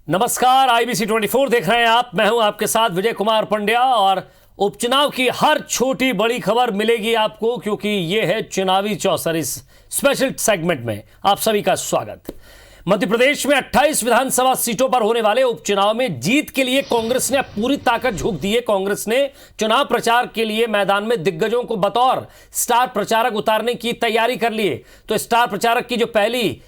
नमस्कार, IBC 24 देख रहे हैं आप। मैं हूं आपके साथ विजय कुमार पंड्या और उपचुनाव की हर छोटी बड़ी खबर मिलेगी आपको, क्योंकि यह है चुनावी चौसर। इस स्पेशल सेगमेंट में आप सभी का स्वागत। मध्य प्रदेश में 28 विधानसभा सीटों पर होने वाले उपचुनाव में जीत के लिए कांग्रेस ने पूरी ताकत झोंक दी है। कांग्रेस ने चुनाव प्रचार के लिए मैदान में दिग्गजों को बतौर स्टार प्रचारक उतारने की तैयारी कर ली है। तो स्टार प्रचारक की जो पहली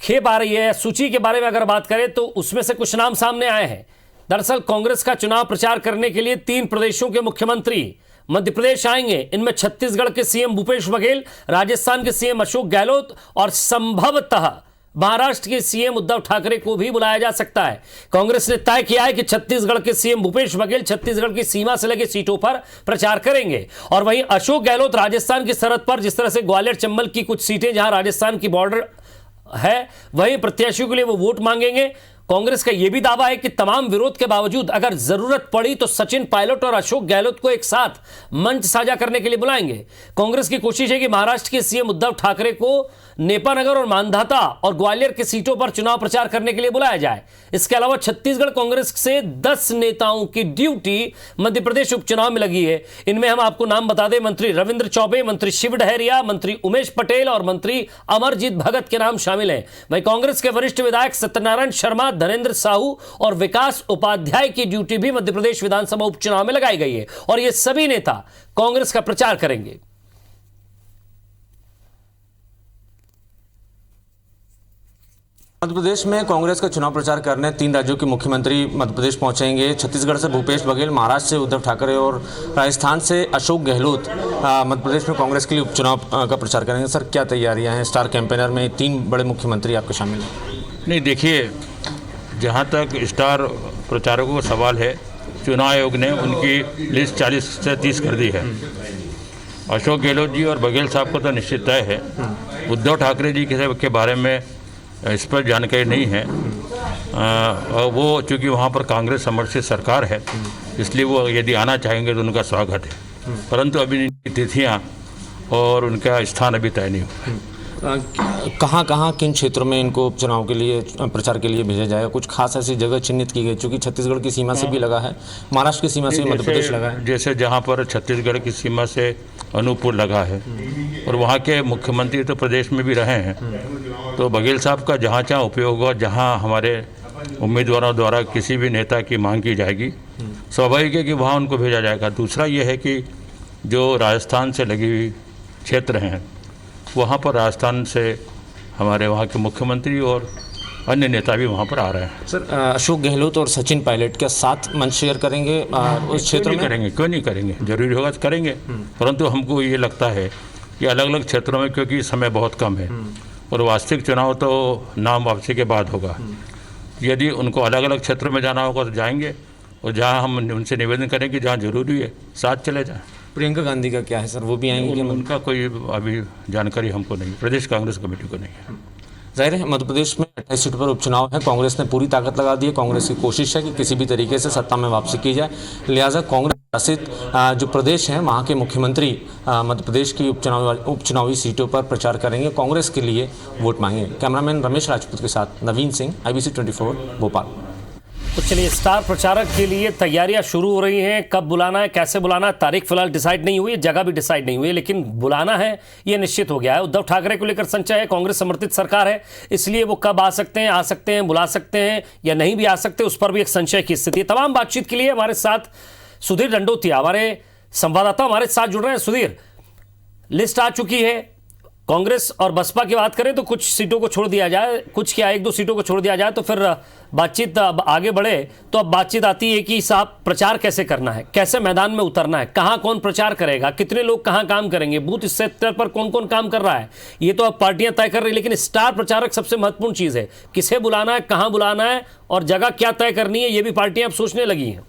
खेप आ रही है, सूची के बारे में अगर बात करें तो उसमें से कुछ नाम सामने आए हैं। दरअसल कांग्रेस का चुनाव प्रचार करने के लिए 3 प्रदेशों के मुख्यमंत्री मध्य प्रदेश आएंगे। इनमें छत्तीसगढ़ के सीएम भूपेश बघेल, राजस्थान के सीएम अशोक गहलोत और संभवतः महाराष्ट्र के सीएम उद्धव ठाकरे को भी बुलाया जा सकता है। कांग्रेस ने तय किया है कि छत्तीसगढ़ के सीएम भूपेश बघेल छत्तीसगढ़ की सीमा से लगे सीटों पर प्रचार करेंगे और वहीं अशोक गहलोत राजस्थान की सरहद पर, जिस तरह से ग्वालियर चंबल की कुछ सीटें जहां राजस्थान की बॉर्डर है, वहीं प्रत्याशियों के लिए वो वोट मांगेंगे। कांग्रेस का यह भी दावा है कि तमाम विरोध के बावजूद अगर जरूरत पड़ी तो सचिन पायलट और अशोक गहलोत को एक साथ मंच साझा करने के लिए बुलाएंगे। कांग्रेस की कोशिश है कि महाराष्ट्र के सीएम उद्धव ठाकरे को नेपानगर और मांधाता और ग्वालियर की सीटों पर चुनाव प्रचार करने के लिए बुलाया जाए। इसके अलावा छत्तीसगढ़ कांग्रेस से 10 नेताओं की ड्यूटी मध्य प्रदेश उपचुनाव में लगी है। इनमें हम आपको नाम बता दें, मंत्री रविंद्र चौबे, मंत्री शिव डहरिया, मंत्री उमेश पटेल और मंत्री अमरजीत भगत के नाम शामिल हैं। वहीं कांग्रेस के वरिष्ठ विधायक सत्यनारायण शर्मा, धनेन्द्र साहू और विकास उपाध्याय की ड्यूटी भी मध्य प्रदेश विधानसभा उपचुनाव में लगाई गई है और ये सभी नेता कांग्रेस का प्रचार करेंगे। मध्य प्रदेश में कांग्रेस का चुनाव प्रचार करने 3 राज्यों के मुख्यमंत्री मध्य प्रदेश पहुंचेंगे। छत्तीसगढ़ से भूपेश बघेल, महाराष्ट्र से उद्धव ठाकरे और राजस्थान से अशोक गहलोत मध्य प्रदेश में कांग्रेस के लिए उपचुनाव का प्रचार करेंगे। सर, क्या तैयारियां हैं? स्टार कैंपेनर में 3 बड़े मुख्यमंत्री आपके शामिल हैं। नहीं, देखिए, जहाँ तक स्टार प्रचारकों का सवाल है, चुनाव आयोग ने उनकी लिस्ट 40 से 30 कर दी है। अशोक गहलोत जी और बघेल साहब को तो निश्चित तय है। उद्धव ठाकरे जी के बारे में इस पर जानकारी नहीं है। वो चूँकि वहाँ पर कांग्रेस समर्थित सरकार है, इसलिए वो यदि आना चाहेंगे तो उनका स्वागत है, परंतु अभी तिथियाँ और उनका स्थान अभी तय नहीं हुआ। कहाँ किन क्षेत्रों में इनको चुनाव के लिए, प्रचार के लिए भेजा जाएगा? कुछ खास ऐसी जगह चिन्हित की गई, चूँकि छत्तीसगढ़ की सीमा से भी लगा है, महाराष्ट्र की सीमा से मध्य प्रदेश लगा है। जैसे जहाँ पर छत्तीसगढ़ की सीमा से अनूपपुर लगा है और वहाँ के मुख्यमंत्री तो प्रदेश में भी रहे हैं, तो बघेल साहब का जहाँ जहाँ उपयोग होगा, जहाँ हमारे उम्मीदवारों द्वारा किसी भी नेता की मांग की जाएगी, स्वाभाविक है कि वहाँ उनको भेजा जाएगा। दूसरा ये है कि जो राजस्थान से लगी हुई क्षेत्र हैं, वहाँ पर राजस्थान से हमारे वहाँ के मुख्यमंत्री और अन्य नेता भी वहाँ पर आ रहे हैं। सर, अशोक गहलोत और सचिन पायलट क्या साथ मंच शेयर करेंगे उस क्षेत्र में? करेंगे, क्यों नहीं करेंगे, जरूरी होगा तो करेंगे, परंतु हमको ये लगता है कि अलग अलग क्षेत्रों में, क्योंकि समय बहुत कम है और वास्तविक चुनाव तो नाम वापसी के बाद होगा। यदि उनको अलग अलग क्षेत्रों में जाना होगा तो जाएंगे, और जहाँ हम उनसे निवेदन करेंगे जहाँ जरूरी है साथ चले जाएँ। प्रियंका गांधी का क्या है सर, वो भी आएंगे? उनका कोई अभी जानकारी हमको नहीं, प्रदेश कांग्रेस कमेटी को नहीं है। जाहिर है मध्य प्रदेश में 28 सीटों पर उपचुनाव है। कांग्रेस ने पूरी ताकत लगा दी है। कांग्रेस की कोशिश है कि किसी भी तरीके से सत्ता में वापसी की जाए, लिहाजा कांग्रेस शासित जो प्रदेश हैं वहाँ के मुख्यमंत्री मध्य प्रदेश की उपचुनावी सीटों पर प्रचार करेंगे, कांग्रेस के लिए वोट मांगेंगे। कैमरामैन रमेश राजपूत के साथ नवीन सिंह, IBC 24 भोपाल। तो चलिए, स्टार प्रचारक के लिए तैयारियां शुरू हो रही हैं। कब बुलाना है, कैसे बुलाना है, तारीख फिलहाल डिसाइड नहीं हुई है, जगह भी डिसाइड नहीं हुई है, लेकिन बुलाना है ये निश्चित हो गया है। उद्धव ठाकरे को लेकर संशय है, कांग्रेस समर्थित सरकार है, इसलिए वो कब आ सकते हैं, बुला सकते हैं या नहीं भी आ सकते, उस पर भी एक संशय की स्थिति है। तमाम बातचीत के लिए हमारे साथ सुधीर दंडोतिया, हमारे संवाददाता, हमारे साथ जुड़ रहे हैं। सुधीर, लिस्ट आ चुकी है। कांग्रेस और बसपा की बात करें तो कुछ सीटों को छोड़ दिया जाए, कुछ क्या 1-2 सीटों को छोड़ दिया जाए तो फिर बातचीत अब आगे बढ़े। तो अब बातचीत आती है कि साहब प्रचार कैसे करना है, कैसे मैदान में उतरना है, कहां कौन प्रचार करेगा, कितने लोग कहां काम करेंगे, बूथ स्तर पर कौन कौन काम कर रहा है, ये तो अब पार्टियां तय कर रही है। लेकिन स्टार प्रचारक सबसे महत्वपूर्ण चीज है, किसे बुलाना है, कहां बुलाना है और जगह क्या तय करनी है, ये भी पार्टियां अब सोचने लगी हैं।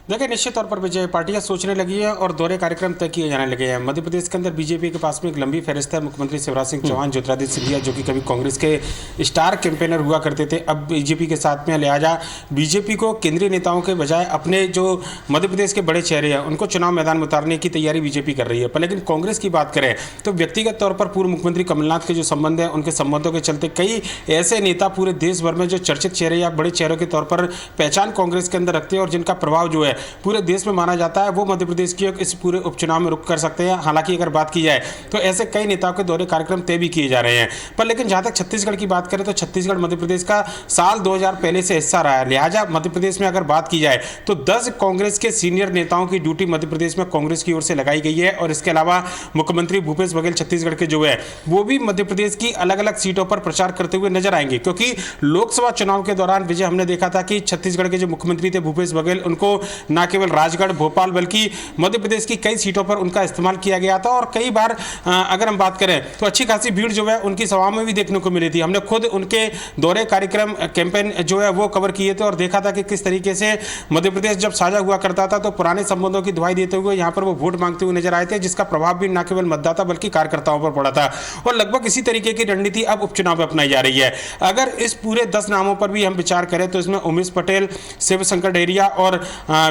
देखिए, निश्चित तौर पर विजय पार्टियां सोचने लगी है और दौरे कार्यक्रम तय किए जाने लगे हैं। मध्य प्रदेश के अंदर बीजेपी के पास में एक लंबी फहरिस्त है। मुख्यमंत्री शिवराज सिंह चौहान, ज्योतिरादित्य सिंधिया, जो कि कभी कांग्रेस के स्टार कैंपेनर हुआ करते थे, अब बीजेपी के साथ में, लिहाजा बीजेपी को केंद्रीय नेताओं के बजाय अपने जो मध्य प्रदेश के बड़े चेहरे हैं उनको चुनाव मैदान में उतारने की तैयारी बीजेपी कर रही है। पर लेकिन कांग्रेस की बात करें तो व्यक्तिगत तौर पर पूर्व मुख्यमंत्री कमलनाथ के जो संबंध है, उनके संबंधों के चलते कई ऐसे नेता पूरे देश भर में जो चर्चित चेहरे या बड़े चेहरों के तौर पर पहचान कांग्रेस के अंदर रखते हैं और जिनका प्रभाव जो है पूरे देश में माना जाता है, वो मध्य प्रदेश की इस पूरे उपचुनाव में रुक कर सकते हैं। हालांकि अगर बात की जाए तो ऐसे कई नेताओं के दौरे कार्यक्रम तय भी किए जा रहे हैं। पर लेकिन जहां तक छत्तीसगढ़ की बात करें तो छत्तीसगढ़ मध्य प्रदेश का साल 2000 पहले से हिस्सा रहा है। लिहाजा मध्य प्रदेश में अगर बात की जाए तो 10 कांग्रेस के सीनियर नेताओं की ड्यूटी मध्य प्रदेश में कांग्रेस की ओर से लगाई गई है। और इसके अलावा मुख्यमंत्री भूपेश बघेल छत्तीसगढ़ के जो है वो भी मध्य प्रदेश की अलग अलग सीटों पर प्रचार करते हुए नजर आएंगे, क्योंकि लोकसभा चुनाव के दौरान विजय हमने देखा था कि छत्तीसगढ़ के जो मुख्यमंत्री थे भूपेश बघेल, उनको न केवल राजगढ़, भोपाल, बल्कि मध्य प्रदेश की कई सीटों पर उनका इस्तेमाल किया गया था। और कई बार अगर हम बात करें तो अच्छी खासी भीड़ जो है उनकी सभाओं में भी देखने को मिली थी। हमने खुद उनके दौरे कार्यक्रम कैंपेन जो है वो कवर किए थे और देखा था कि किस तरीके से मध्य प्रदेश जब साझा हुआ करता था तो पुराने संबंधों की दुहाई देते हुए यहाँ पर वो वोट मांगते हुए नजर आए थे, जिसका प्रभाव भी न केवल मतदाता बल्कि कार्यकर्ताओं पर पड़ा था। और लगभग इसी तरीके की रणनीति अब उपचुनाव में अपनाई जा रही है। अगर इस पूरे 10 नामों पर भी हम विचार करें तो इसमें उमेश पटेल, शिवशंकर डहरिया और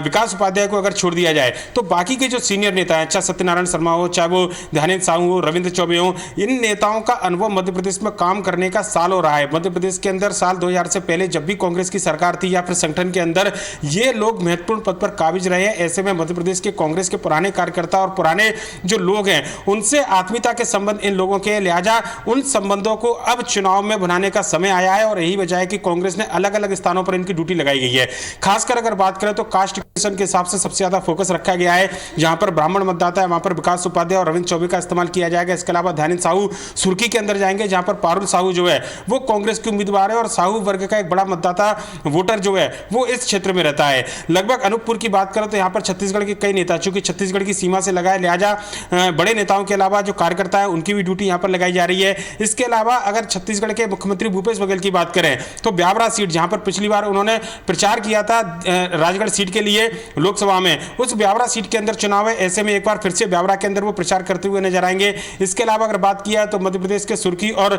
विकास उपाध्याय को अगर छोड़ दिया जाए तो बाकी के जो सीनियर नेता हैं, चाहे सत्यनारायण शर्मा हो, चाहे वो ध्यानेंद्र साहू हो, रविंद्र चौबे हो, इन नेताओं का अनुभव मध्य प्रदेश में काम करने का साल हो रहा है। मध्य प्रदेश के अंदर साल 2000 से पहले जब भी कांग्रेस की सरकार थी या फिर संगठन के अंदर ये लोग महत्वपूर्ण पद पर काबिज रहे हैं। ऐसे में मध्य प्रदेश के कांग्रेस के पुराने कार्यकर्ता और पुराने जो लोग हैं उनसे आत्मीयता के संबंध इन लोगों के, लिहाजा उन संबंधों को अब चुनाव में बनाने का समय आया है। और यही वजह है कि कांग्रेस ने अलग अलग स्थानों पर इनकी ड्यूटी लगाई गई है। खासकर अगर बात करें तो कास्ट के हिसाब से सबसे ज्यादा फोकस रखा गया है। जहां पर ब्राह्मण मतदाता है वहां पर विकास उपाध्याय और रविंद्र चौबे का इस्तेमाल किया जाएगा। इसके अलावा ध्यानेंद्र साहू सुर्खी के अंदर जाएंगे, जहां पर पारुल साहू जो है वो कांग्रेस के उम्मीदवार है और साहू वर्ग का एक बड़ा मतदाता वोटर जो है वो इस क्षेत्र में रहता है। लगभग अनूपपुर की बात करें तो यहां पर छत्तीसगढ़ के कई नेता, चूंकि छत्तीसगढ़ की सीमा से लगा है, लिहाजा बड़े नेताओं के अलावा जो कार्यकर्ता है उनकी भी ड्यूटी यहां पर लगाई जा रही है। इसके अलावा अगर छत्तीसगढ़ के मुख्यमंत्री भूपेश बघेल की बात करें तो ब्यावरा सीट, जहां पर पिछली बार उन्होंने प्रचार किया था राजगढ़ सीट के लिए लोकसभा में, उस ब्यावरा सीट के अंदर चुनाव है। ऐसे में एक बार फिर से ब्यावरा के अंदर वो प्रचार करते हुए नजर आएंगे। इसके अलावा अगर बात किया तो मध्य प्रदेश के सुर्खी और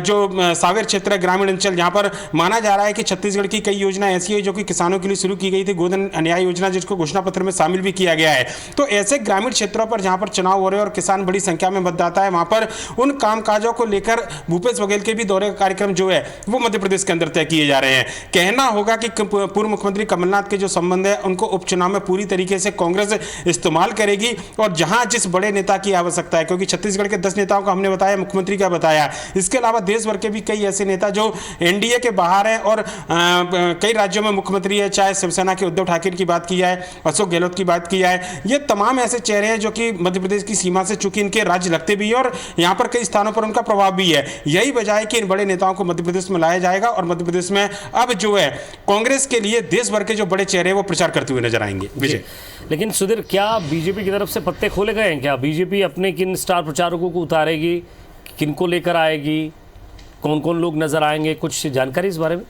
जो सावेर क्षेत्र है, ग्रामीण अंचल, जहां पर माना जा रहा है कि छत्तीसगढ़ की कई योजना ऐसी है जो कि किसानों के लिए शुरू की गई थी, गोधन न्याय योजना, जिसको घोषणा पत्र में शामिल भी किया गया है। तो ऐसे ग्रामीण क्षेत्रों पर जहां पर चुनाव हो रहे हैं और किसान बड़ी संख्या में मतदाता है, वहां पर उन कामकाजों को लेकर भूपेश बघेल के भी दौरे कार्यक्रम जो है वो मध्य प्रदेश के अंदर तय किए जा रहे हैं। कहना होगा कि पूर्व मुख्यमंत्री कमलनाथ के जो संबंध है उनको उपचुनाव में पूरी तरीके से कांग्रेस इस्तेमाल करेगी और जहां जिस बड़े नेता की आवश्यकता है, क्योंकि छत्तीसगढ़ के 10 नेताओं को हमने बताया, मुख्यमंत्री का बताया, इसके अलावा देश भर के भी कई ऐसे नेता जो एनडीए के बाहर हैं और कई राज्यों में मुख्यमंत्री है, चाहे शिवसेना के उद्धव ठाकरे की बात की जाए, अशोक गहलोत की बात की जाए, ये तमाम ऐसे चेहरे हैं जो कि मध्य प्रदेश की सीमा से चूंकि इनके राज्य लगते भी है और यहां पर कई स्थानों पर उनका प्रभाव भी है। यही वजह है कि इन बड़े नेताओं को मध्य प्रदेश में लाया जाएगा और मध्य प्रदेश में अब जो है कांग्रेस के लिए देश भर के जो बड़े चेहरे वो प्रचार करते हुए नजर आएंगे। विजय, लेकिन सुधीर, क्या बीजेपी की तरफ से पत्ते खोले गए हैं? क्या बीजेपी अपने किन स्टार प्रचारकों को उतारेगी, किनको लेकर आएगी, कौन कौन लोग नजर आएंगे, कुछ जानकारी इस बारे में?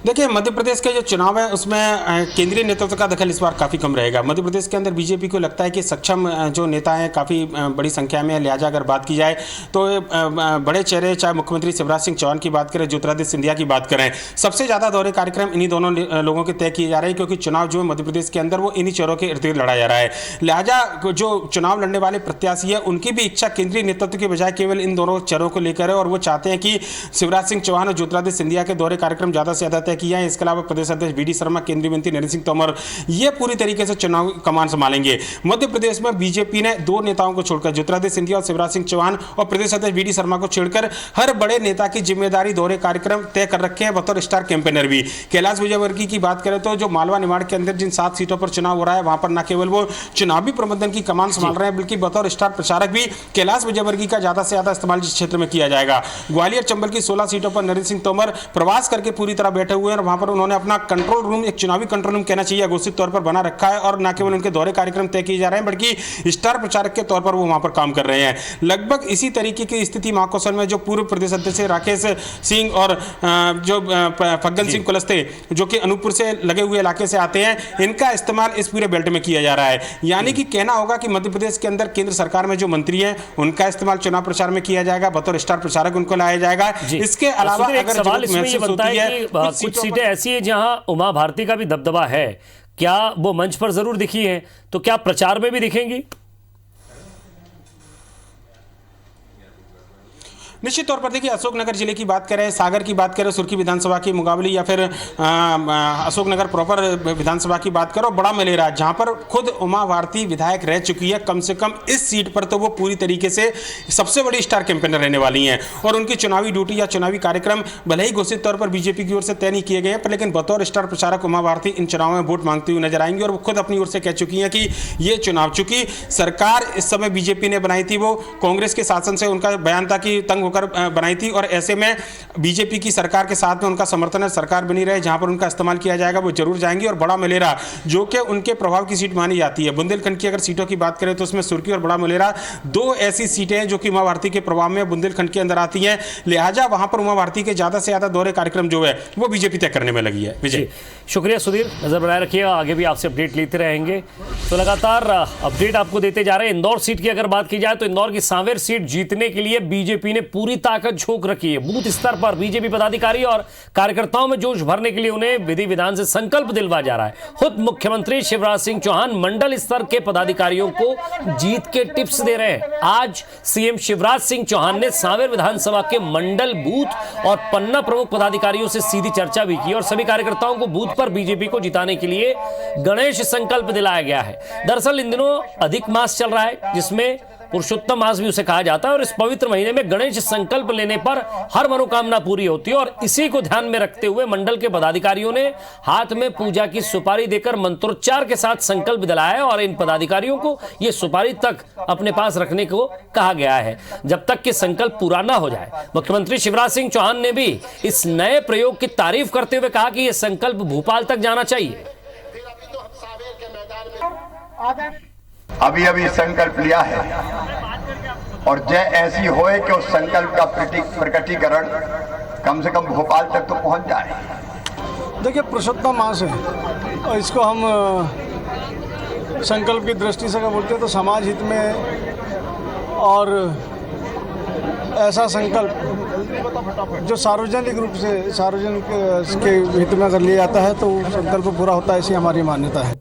देखिए, मध्य प्रदेश के जो चुनाव है उसमें केंद्रीय नेतृत्व का दखल इस बार काफ़ी कम रहेगा। मध्य प्रदेश के अंदर बीजेपी को लगता है कि सक्षम जो नेता हैं काफ़ी बड़ी संख्या में है, लिहाजा अगर बात की जाए तो बड़े चेहरे, चाहे मुख्यमंत्री शिवराज सिंह चौहान की बात करें, ज्योतिरादित्य सिंधिया की बात करें, सबसे ज़्यादा दौरे कार्यक्रम इन्हीं दोनों लोगों के तय किए जा रहे हैं, क्योंकि चुनाव जो है मध्य प्रदेश के अंदर वो इन्हीं चेहरों के इर्द गिर्द लड़ा जा रहा है। लिहाजा जो चुनाव लड़ने वाले प्रत्याशी है उनकी भी इच्छा केंद्रीय नेतृत्व के बजाय केवल इन दोनों चेहरों को लेकर है और वो चाहते हैं कि शिवराज सिंह चौहान और ज्योतिरादित्य सिंधिया के दौरे कार्यक्रम ज़्यादा से ज़्यादा तय किए हैं। इसके अलावा प्रदेश अध्यक्ष वी डी शर्मा, केंद्रीय मंत्री नरेंद्र सिंह तोमर, ये पूरी तरीके से चुनाव कमान संभालेंगे। मध्य प्रदेश में बीजेपी ने 2 नेताओं को छोड़कर, ज्योतिरादित्य सिंधिया और शिवराज सिंह चौहान और प्रदेश अध्यक्ष वी डी शर्मा को छोड़कर, हर बड़े नेता की जिम्मेदारी दौरे कार्यक्रम तय कर रखे हैं बतौर स्टार कैंपेनर भी। कैलाश विजयवर्गीय की बात करें तो जो मालवा निमाड़ के अंदर जिन 7 सीटों पर चुनाव हो रहा है वहां पर न केवल वो चुनावी प्रबंधन की कमान संभाल रहे हैं, बल्कि बतौर स्टार प्रचारक भी कैलाश विजयवर्गीय का ज्यादा से ज्यादा इस्तेमाल जिस क्षेत्र में किया जाएगा। ग्वालियर चंबल की 16 सीटों पर नरेंद्र सिंह तोमर प्रवास करके पूरी तरह बैठे हुए हैं और वहाँ पर उन्होंने अपना कंट्रोल रूम, एक चुनावी कंट्रोल रूम कहना चाहिए, घोषित तौर पर बना रखा है और न केवल उनके दौरे कार्यक्रम तय किए जा रहे हैं बल्कि स्टार प्रचारक के तौर पर वो वहाँ पर काम कर रहे हैं। लगभग इसी तरीके की स्थिति महाकौशल में जो पूर्व प्रदेश अध्यक्ष राकेश सिंह और जो फग्गन सिंह कुलस्ते जो कि अनूपपुर से लगे हुए इलाके से आते हैं, इनका इस्तेमाल इस पूरे बेल्ट में किया जा रहा है। यानी कि कहना होगा कि मध्य प्रदेश के अंदर केंद्र सरकार में जो मंत्री हैं उनका इस्तेमाल चुनाव प्रचार में किया जाएगा, बतौर स्टार प्रचारक उनको लाया जाएगा। इसके अलावा अगर सवाल इसमें ये बनता है कि कुछ सीटें ऐसी है जहां उमा भारती का भी दबदबा है, क्या वो मंच पर जरूर दिखी है, तो क्या प्रचार में भी दिखेंगी? निश्चित तौर पर देखिए, अशोकनगर जिले की बात करें, सागर की बात करें, सुर्खी विधानसभा की मुकाबली या फिर अशोकनगर प्रॉपर विधानसभा की बात करो, बड़ा मलेरा जहां पर खुद उमा भारती विधायक रह चुकी है, कम से कम इस सीट पर तो वो पूरी तरीके से सबसे बड़ी स्टार कैंपेनर रहने वाली हैं और उनकी चुनावी ड्यूटी या चुनावी कार्यक्रम भले ही घोषित तौर पर बीजेपी की ओर से तय नहीं किए गए हैं, पर लेकिन बतौर स्टार प्रचारक उमा भारती इन चुनावों में वोट मांगती हुई नजर आएंगी और वो खुद अपनी ओर से कह चुकी हैं कि ये चुनाव, चूंकि सरकार इस समय बीजेपी ने बनाई थी, वो कांग्रेस के शासन से उनका बयान था कि तंग बनाई थी और ऐसे में बीजेपी की सरकार के साथ में उनका समर्थन है, सरकार बनी रहे, जहां पर उनका इस्तेमाल किया जाएगा वो जरूर जाएंगी। और बड़ा मलेरा जो कि उनके प्रभाव की सीट मानी जाती है, बुंदेलखंड की अगर सीटों की बात करें तो उसमें सुर्खी और बड़ा मलेरा दो ऐसी सीटें हैं जो कि उमा भारती के प्रभाव में बुंदेलखंड के अंदर आती हैं, लिहाजा वहां पर उमा भारती के ज्यादा से ज्यादा दौरे कार्यक्रम जो है वो बीजेपी तय करने में लगी है। विजय, शुक्रिया सुधीर, नजर बनाए रखिएगा, आगे भी आपसे अपडेट लेते रहेंगे। तो लगातार अपडेट आपको देते जा रहे हैं। इंदौर सीट की अगर बात की जाए तो इंदौर की सांवेर सीट जीतने के लिए बीजेपी ने पूरी ताकत झोंक रखी है। बूथ स्तर पर बीजेपी पदाधिकारी और कार्यकर्ताओं में जोश भरने के लिए उन्हें विधि विधान से संकल्प दिलवाया जा रहा है। खुद मुख्यमंत्री शिवराज सिंह चौहान मंडल स्तर के पदाधिकारियों को जीत के टिप्स दे रहे हैं। आज सीएम शिवराज सिंह चौहान ने सांवेर विधानसभा के मंडल, बूथ और पन्ना प्रमुख पदाधिकारियों से सीधी चर्चा भी की और सभी कार्यकर्ताओं को बूथ पर बीजेपी को जिताने के लिए गणेश संकल्प दिलाया गया है। दरअसल इन दिनों अधिक मास चल रहा है जिसमें पुरुषोत्तम मास भी उसे कहा जाता है और इस पवित्र महीने में गणेश संकल्प लेने पर हर मनोकामना पूरी होती है और इसी को ध्यान में रखते हुए मंडल के पदाधिकारियों ने हाथ में पूजा की सुपारी देकर मंत्रोच्चार के साथ संकल्प दिलाया है और इन पदाधिकारियों को यह सुपारी तक अपने पास रखने को कहा गया है जब तक कि संकल्प पूरा ना हो जाए। मुख्यमंत्री शिवराज सिंह चौहान ने भी इस नए प्रयोग की तारीफ करते हुए कहा कि यह संकल्प भोपाल तक जाना चाहिए। अभी अभी संकल्प लिया है और जय ऐसी होए कि उस संकल्प का प्रकटीकरण कम से कम भोपाल तक तो पहुंच जाए। देखिए, पुरुषोत्तम मास है और इसको हम संकल्प की दृष्टि से बोलते हैं तो समाज हित में और ऐसा संकल्प जो सार्वजनिक रूप से सार्वजनिक के हित में अगर लिया जाता है तो संकल्प पूरा होता है, ऐसी हमारी मान्यता है।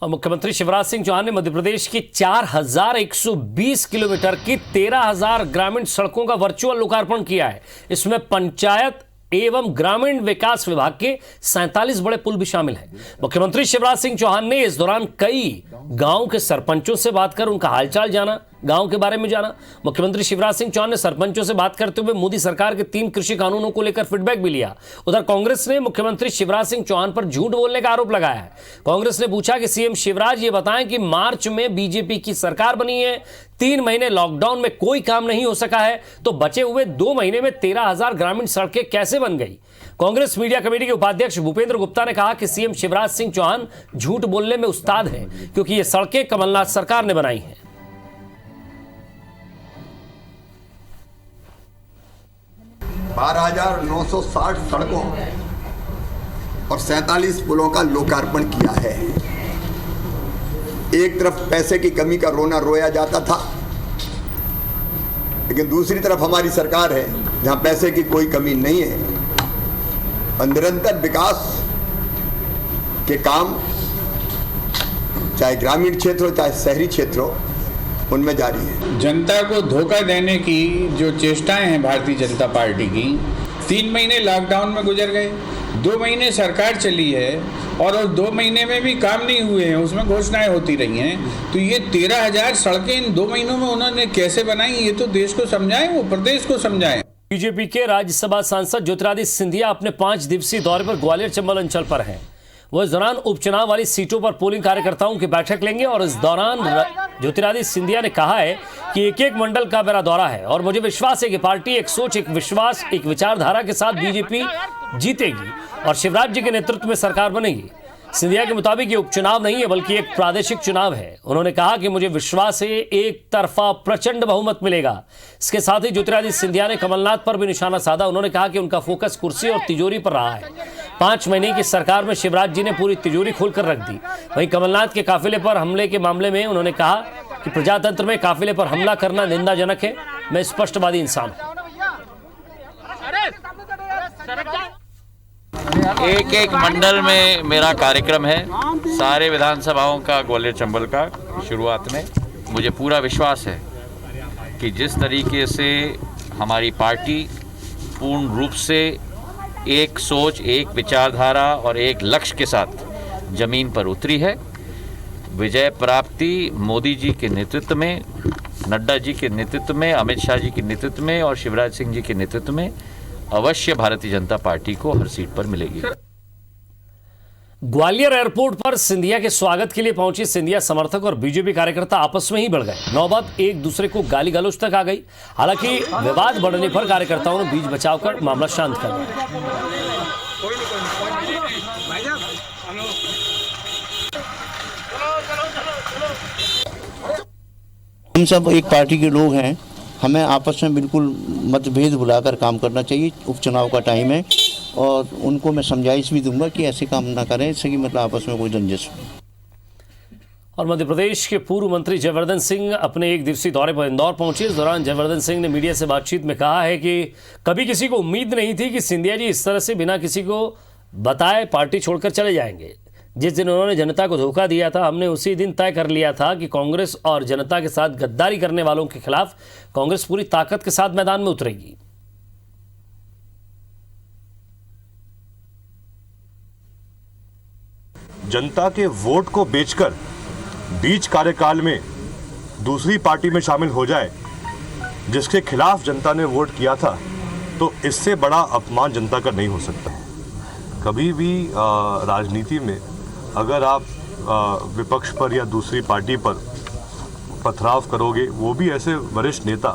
और मुख्यमंत्री शिवराज सिंह चौहान ने मध्य प्रदेश की 4120 किलोमीटर की 13,000 ग्रामीण सड़कों का वर्चुअल लोकार्पण किया है। इसमें पंचायत एवं ग्रामीण विकास विभाग के 47 बड़े पुल भी शामिल हैं। मुख्यमंत्री शिवराज सिंह चौहान ने इस दौरान कई गांव के सरपंचों से बात कर उनका हालचाल जाना, गांव के बारे में जाना। मुख्यमंत्री शिवराज सिंह चौहान ने सरपंचों से बात करते हुए मोदी सरकार के 3 कृषि कानूनों को लेकर फीडबैक भी लिया। उधर कांग्रेस ने मुख्यमंत्री शिवराज सिंह चौहान पर झूठ बोलने का आरोप लगाया है। कांग्रेस ने पूछा कि सीएम शिवराज ये बताएं कि मार्च में बीजेपी की सरकार बनी है, 3 महीने लॉकडाउन में कोई काम नहीं हो सका है, तो बचे हुए 2 महीने में 13,000 ग्रामीण सड़कें कैसे बन गई। कांग्रेस मीडिया कमेटी के उपाध्यक्ष भूपेंद्र गुप्ता ने कहा कि सीएम शिवराज सिंह चौहान झूठ बोलने में उस्ताद हैं क्योंकि ये सड़कें कमलनाथ सरकार ने बनाई हैं। 12,960 सड़कों और 47 पुलों का लोकार्पण किया है। एक तरफ पैसे की कमी का रोना रोया जाता था, लेकिन दूसरी तरफ हमारी सरकार है जहां पैसे की कोई कमी नहीं है और निरंतर विकास के काम चाहे ग्रामीण क्षेत्र हो चाहे शहरी क्षेत्र हो उनमें जारी है। जनता को धोखा देने की जो चेष्टाएं हैं भारतीय जनता पार्टी की, 3 महीने लॉकडाउन में गुजर गए, 2 महीने सरकार चली है और 2 महीने में भी काम नहीं हुए हैं, उसमें घोषणाएं होती रही हैं। तो ये 13,000 सड़कें इन 2 महीनों में उन्होंने कैसे बनाई, ये तो देश को समझाएं, वो प्रदेश को समझाएं। बीजेपी के राज्यसभा सांसद ज्योतिरादित्य सिंधिया अपने 5 दिवसीय दौरे पर ग्वालियर चंबल अंचल पर हैं। वो इस दौरान उपचुनाव वाली सीटों पर पोलिंग कार्यकर्ताओं की बैठक लेंगे और इस दौरान ज्योतिरादित्य सिंधिया ने कहा है कि एक एक मंडल का मेरा दौरा है और मुझे विश्वास है कि पार्टी एक सोच, एक विश्वास, एक विचारधारा के साथ बीजेपी जीतेगी और शिवराज जी के नेतृत्व में सरकार बनेगी। सिंधिया के मुताबिक ये उपचुनाव नहीं है बल्कि एक प्रादेशिक चुनाव है। उन्होंने कहा कि मुझे विश्वास है एक तरफा प्रचंड बहुमत मिलेगा। इसके साथ ही ज्योतिरादित्य सिंधिया ने कमलनाथ पर भी निशाना साधा। उन्होंने कहा कि उनका फोकस कुर्सी और तिजोरी पर रहा है। 5 महीने की सरकार में शिवराज जी ने पूरी तिजोरी खोलकर रख दी। वहीं कमलनाथ के काफिले पर हमले के मामले में उन्होंने कहा कि प्रजातंत्र में काफिले पर हमला करना निंदाजनक है। मैं स्पष्टवादी इंसान हूं। एक एक मंडल में मेरा कार्यक्रम है, सारे विधानसभाओं का, ग्वालियर चंबल का शुरुआत में। मुझे पूरा विश्वास है कि जिस तरीके से हमारी पार्टी पूर्ण रूप से एक सोच, एक विचारधारा और एक लक्ष्य के साथ जमीन पर उतरी है, विजय प्राप्ति मोदी जी के नेतृत्व में, नड्डा जी के नेतृत्व में, अमित शाह जी के नेतृत्व में और शिवराज सिंह जी के नेतृत्व में अवश्य भारतीय जनता पार्टी को हर सीट पर मिलेगी। ग्वालियर एयरपोर्ट पर सिंधिया के स्वागत के लिए पहुंचे सिंधिया समर्थक और बीजेपी कार्यकर्ता आपस में ही बढ़ गए। नौबत एक दूसरे को गाली गलौज तक आ गई। हालांकि विवाद बढ़ने पर कार्यकर्ताओं ने बीच बचाव कर मामला शांत कर दिया। हम सब एक पार्टी के लोग हैं, हमें आपस में बिल्कुल मतभेद भुलाकर काम करना चाहिए। उपचुनाव का टाइम है और उनको मैं समझाइश भी दूंगा कि ऐसे काम ना करें, इससे कि मतलब आपस में कोई रंजिश हो। और मध्य प्रदेश के पूर्व मंत्री जयवर्धन सिंह अपने एक दिवसीय दौरे पर इंदौर पहुंचे। इस दौरान जयवर्धन सिंह ने मीडिया से बातचीत में कहा है कि कभी किसी को उम्मीद नहीं थी कि सिंधिया जी इस तरह से बिना किसी को बताए पार्टी छोड़कर चले जाएंगे। जिस दिन उन्होंने जनता को धोखा दिया था, हमने उसी दिन तय कर लिया था कि कांग्रेस और जनता के साथ गद्दारी करने वालों के खिलाफ कांग्रेस पूरी ताकत के साथ मैदान में उतरेगी। जनता के वोट को बेचकर बीच कार्यकाल में दूसरी पार्टी में शामिल हो जाए जिसके खिलाफ जनता ने वोट किया था, तो इससे बड़ा अपमान जनता का नहीं हो सकता। कभी भी राजनीति में अगर आप विपक्ष पर या दूसरी पार्टी पर पथराव करोगे, वो भी ऐसे वरिष्ठ नेता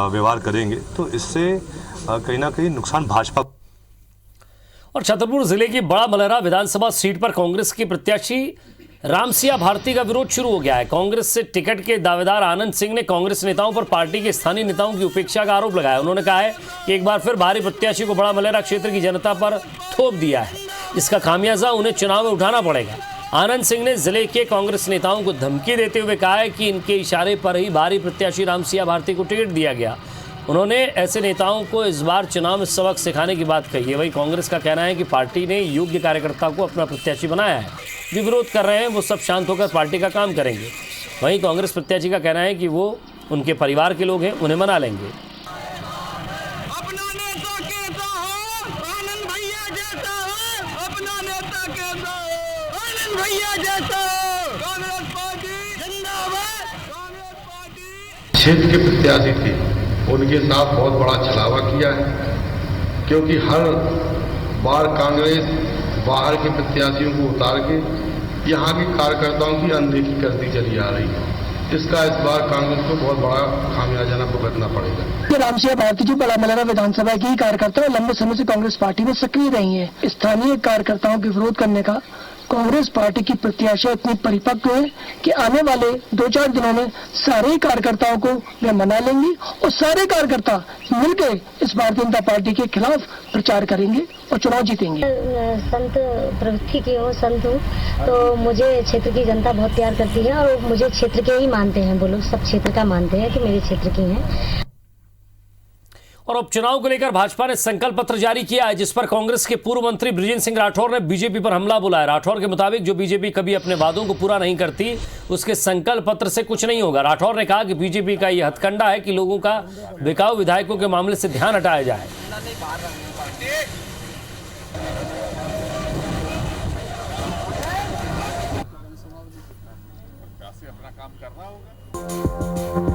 व्यवहार करेंगे, तो इससे कहीं ना कहीं नुकसान भाजपा। और छतरपुर जिले की बड़ा मलहरा विधानसभा सीट पर कांग्रेस की प्रत्याशी रामसिया भारती का विरोध शुरू हो गया है। कांग्रेस से टिकट के दावेदार आनंद सिंह ने कांग्रेस नेताओं पर पार्टी के स्थानीय नेताओं की उपेक्षा का आरोप लगाया। उन्होंने कहा है कि एक बार फिर भारी प्रत्याशी को बड़ा मलहरा क्षेत्र की जनता पर थोप दिया है, इसका खामियाजा उन्हें चुनाव में उठाना पड़ेगा। आनंद सिंह ने जिले के कांग्रेस नेताओं को धमकी देते हुए कहा है कि इनके इशारे पर ही भारी प्रत्याशी रामसिया भारती को टिकट दिया गया। उन्होंने ऐसे नेताओं को इस बार चुनाव में सबक सिखाने की बात कही है। वहीं कांग्रेस का कहना है कि पार्टी ने योग्य कार्यकर्ता को अपना प्रत्याशी बनाया है। जो विरोध कर रहे हैं वो सब शांत होकर पार्टी का काम करेंगे। वहीं कांग्रेस प्रत्याशी का कहना है कि वो उनके परिवार के लोग हैं, उन्हें मना लेंगे। अपना नेता कैसा हो, आनंद भैया जैसा हो, अपना नेता कैसा हो, आनंद भैया जैसा हो। कांग्रेस पार्टी जिंदाबाद, कांग्रेस पार्टी। क्षेत्र के प्रत्याशी थे, उनके साथ बहुत बड़ा छलावा किया है, क्योंकि हर बार कांग्रेस बाहर के प्रत्याशियों को उतार के यहाँ के कार्यकर्ताओं की अनदेखी करती चली आ रही है। इसका इस बार कांग्रेस को बहुत बड़ा खामियाजा भुगतना पड़ेगा। रामसिया भारती जी बड़ा मलहरा विधानसभा की कार्यकर्ता लंबे समय से कांग्रेस पार्टी में सक्रिय रही हैं। स्थानीय कार्यकर्ताओं के विरोध करने का कांग्रेस पार्टी की प्रत्याशा इतनी परिपक्व है कि आने वाले 2-4 दिनों में सारे कार्यकर्ताओं को वे मना लेंगी और सारे कार्यकर्ता मिलकर इस भारतीय जनता पार्टी के खिलाफ प्रचार करेंगे और चुनाव जीतेंगे। संत प्रवृत्ति की हो, संत हूँ, तो मुझे क्षेत्र की जनता बहुत प्यार करती है और मुझे क्षेत्र के ही मानते हैं। वो लोग सब क्षेत्र का मानते हैं कि मेरे क्षेत्र की हैं। और उपचुनाव को लेकर भाजपा ने संकल्प पत्र जारी किया है, जिस पर कांग्रेस के पूर्व मंत्री बृजेंद्र सिंह राठौर ने बीजेपी पर हमला बोला। राठौर के मुताबिक जो बीजेपी कभी अपने वादों को पूरा नहीं करती, उसके संकल्प पत्र से कुछ नहीं होगा। राठौर ने कहा कि बीजेपी का यह हथकंडा है कि लोगों का बिकाऊ विधायकों के मामले से ध्यान हटाया जाए। अपना काम करना होगा।